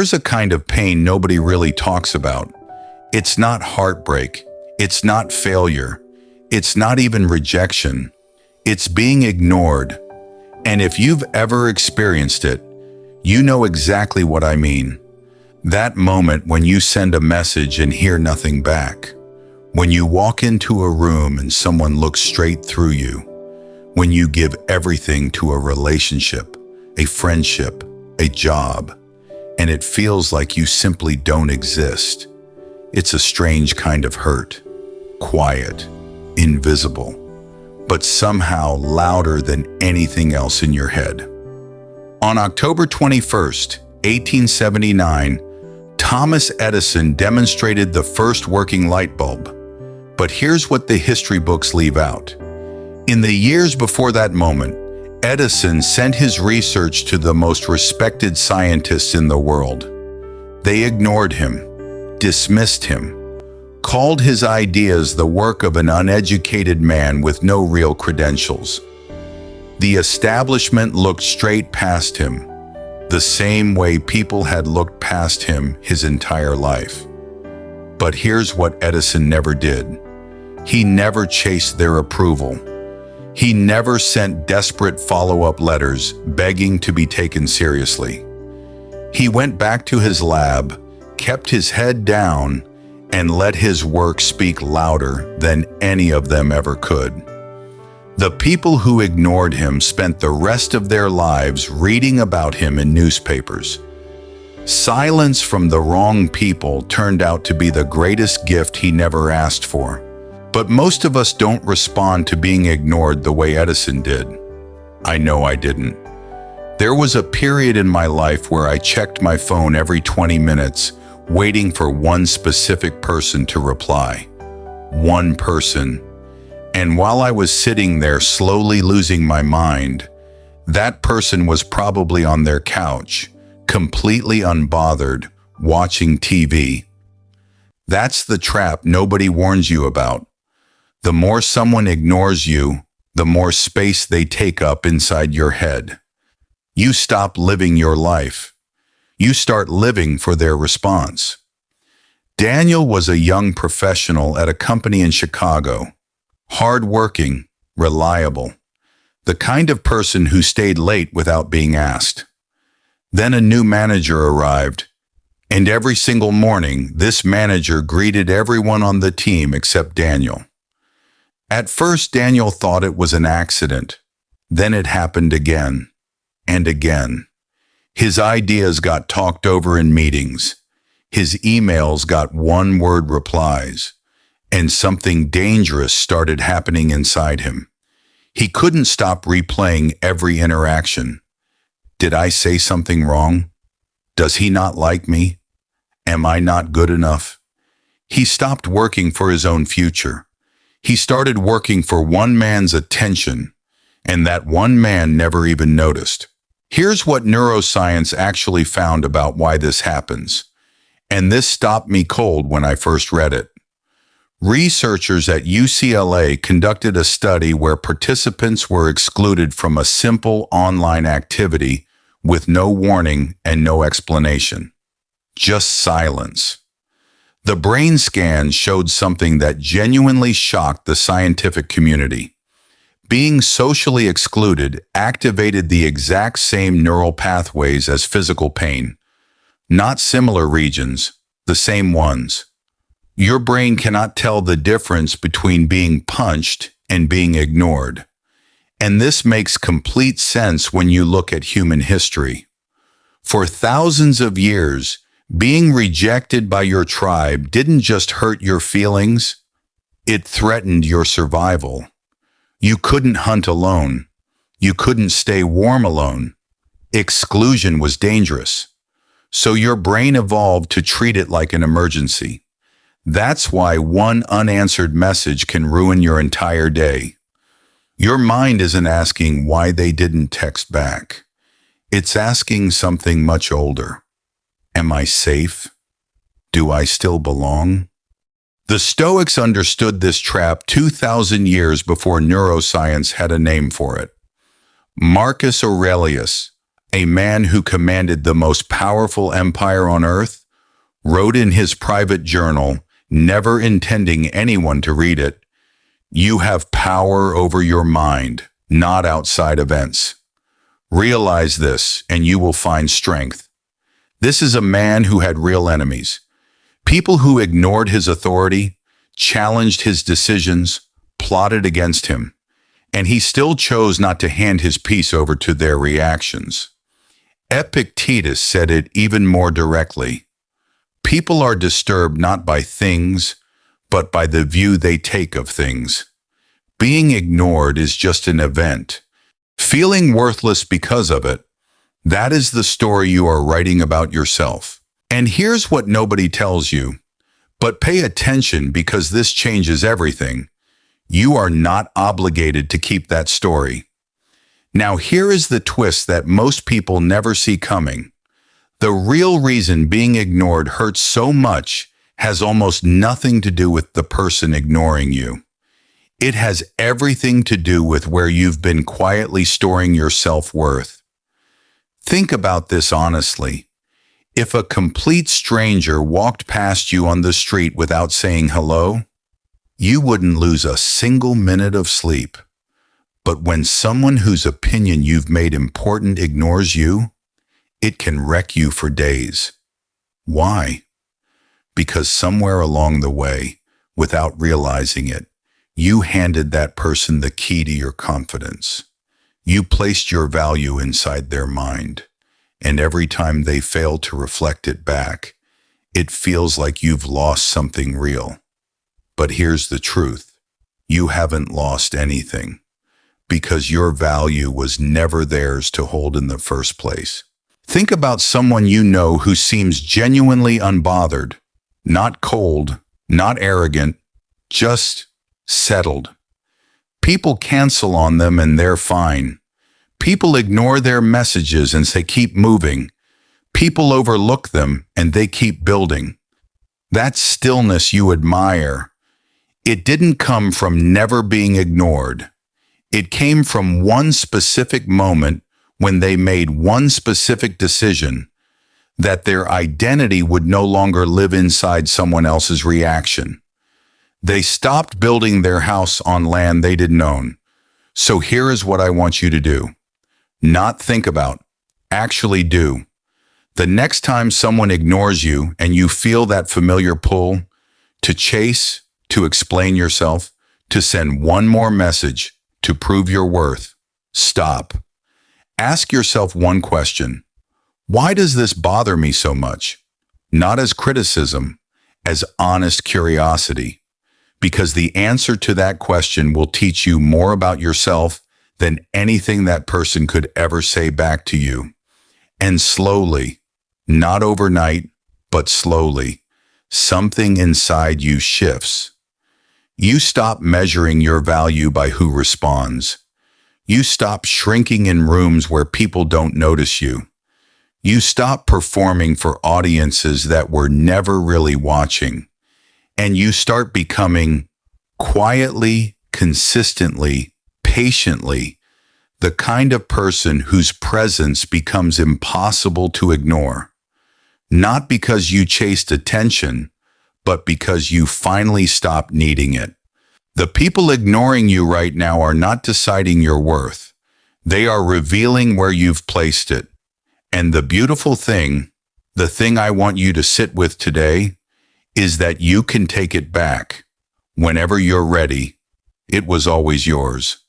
there's a kind of pain nobody really talks about. It's not heartbreak. It's not failure. It's not even rejection. It's being ignored. And if you've ever experienced it, you know exactly what I mean. That moment when you send a message and hear nothing back. When you walk into a room and someone looks straight through you. When you give everything to a relationship, a friendship, a job, and it feels like you simply don't exist. It's a strange kind of hurt. Quiet, invisible, but somehow louder than anything else in your head. On October 21st, 1879, Thomas Edison demonstrated the first working light bulb. But here's what the history books leave out. In the years before that moment, Edison sent his research to the most respected scientists in the world. They ignored him, dismissed him, called his ideas the work of an uneducated man with no real credentials. The establishment looked straight past him, the same way people had looked past him his entire life. But here's what Edison never did. He never chased their approval. He never sent desperate follow-up letters begging to be taken seriously. He went back to his lab, kept his head down, and let his work speak louder than any of them ever could. The people who ignored him spent the rest of their lives reading about him in newspapers. Silence from the wrong people turned out to be the greatest gift he never asked for. But most of us don't respond to being ignored the way Edison did. I know I didn't. There was a period in my life where I checked my phone every 20 minutes, waiting for one specific person to reply. One person. And while I was sitting there slowly losing my mind, that person was probably on their couch, completely unbothered, watching TV. That's the trap nobody warns you about. The more someone ignores you, the more space they take up inside your head. You stop living your life. You start living for their response. Daniel was a young professional at a company in Chicago. Hardworking, reliable. The kind of person who stayed late without being asked. Then a new manager arrived, and every single morning, this manager greeted everyone on the team except Daniel. At first, Daniel thought it was an accident. Then it happened again and again. His ideas got talked over in meetings. His emails got one-word replies, and something dangerous started happening inside him. He couldn't stop replaying every interaction. Did I say something wrong? Does he not like me? Am I not good enough? He stopped working for his own future. He started working for one man's attention, and that one man never even noticed. Here's what neuroscience actually found about why this happens. And this stopped me cold when I first read it. Researchers at UCLA conducted a study where participants were excluded from a simple online activity with no warning and no explanation. Just silence. The brain scan showed something that genuinely shocked the scientific community. Being socially excluded activated the exact same neural pathways as physical pain. Not similar regions, the same ones. Your brain cannot tell the difference between being punched and being ignored. And this makes complete sense when you look at human history. For thousands of years, being rejected by your tribe didn't just hurt your feelings, it threatened your survival. You couldn't hunt alone. You couldn't stay warm alone. Exclusion was dangerous. So your brain evolved to treat it like an emergency. That's why one unanswered message can ruin your entire day. Your mind isn't asking why they didn't text back. It's asking something much older. Am I safe? Do I still belong? The Stoics understood this trap 2,000 years before neuroscience had a name for it. Marcus Aurelius, a man who commanded the most powerful empire on earth, wrote in his private journal, never intending anyone to read it, "You have power over your mind, not outside events. Realize this, and you will find strength." This is a man who had real enemies. People who ignored his authority, challenged his decisions, plotted against him, and he still chose not to hand his peace over to their reactions. Epictetus said it even more directly. People are disturbed not by things, but by the view they take of things. Being ignored is just an event. Feeling worthless because of it, that is the story you are writing about yourself. And here's what nobody tells you, but pay attention because this changes everything. You are not obligated to keep that story. Now here is the twist that most people never see coming. The real reason being ignored hurts so much has almost nothing to do with the person ignoring you. It has everything to do with where you've been quietly storing your self-worth. Think about this honestly. If a complete stranger walked past you on the street without saying hello, you wouldn't lose a single minute of sleep. But when someone whose opinion you've made important ignores you, it can wreck you for days. Why? Because somewhere along the way, without realizing it, you handed that person the key to your confidence. You placed your value inside their mind, and every time they fail to reflect it back, it feels like you've lost something real. But here's the truth. You haven't lost anything, because your value was never theirs to hold in the first place. Think about someone you know who seems genuinely unbothered, not cold, not arrogant, just settled. People cancel on them and they're fine. People ignore their messages and say keep moving. People overlook them and they keep building. That stillness you admire, it didn't come from never being ignored. It came from one specific moment when they made one specific decision that their identity would no longer live inside someone else's reaction. They stopped building their house on land they didn't own. So here is what I want you to do. Not think about, actually do. The next time someone ignores you and you feel that familiar pull to chase, to explain yourself, to send one more message, to prove your worth, stop. Ask yourself one question. Why does this bother me so much? Not as criticism, as honest curiosity. Because the answer to that question will teach you more about yourself than anything that person could ever say back to you. And slowly, not overnight, but slowly, something inside you shifts. You stop measuring your value by who responds. You stop shrinking in rooms where people don't notice you. You stop performing for audiences that were never really watching. And you start becoming quietly, consistently, patiently, the kind of person whose presence becomes impossible to ignore. Not because you chased attention, but because you finally stopped needing it. The people ignoring you right now are not deciding your worth. They are revealing where you've placed it. And the beautiful thing, the thing I want you to sit with today, is that you can take it back. Whenever you're ready, it was always yours.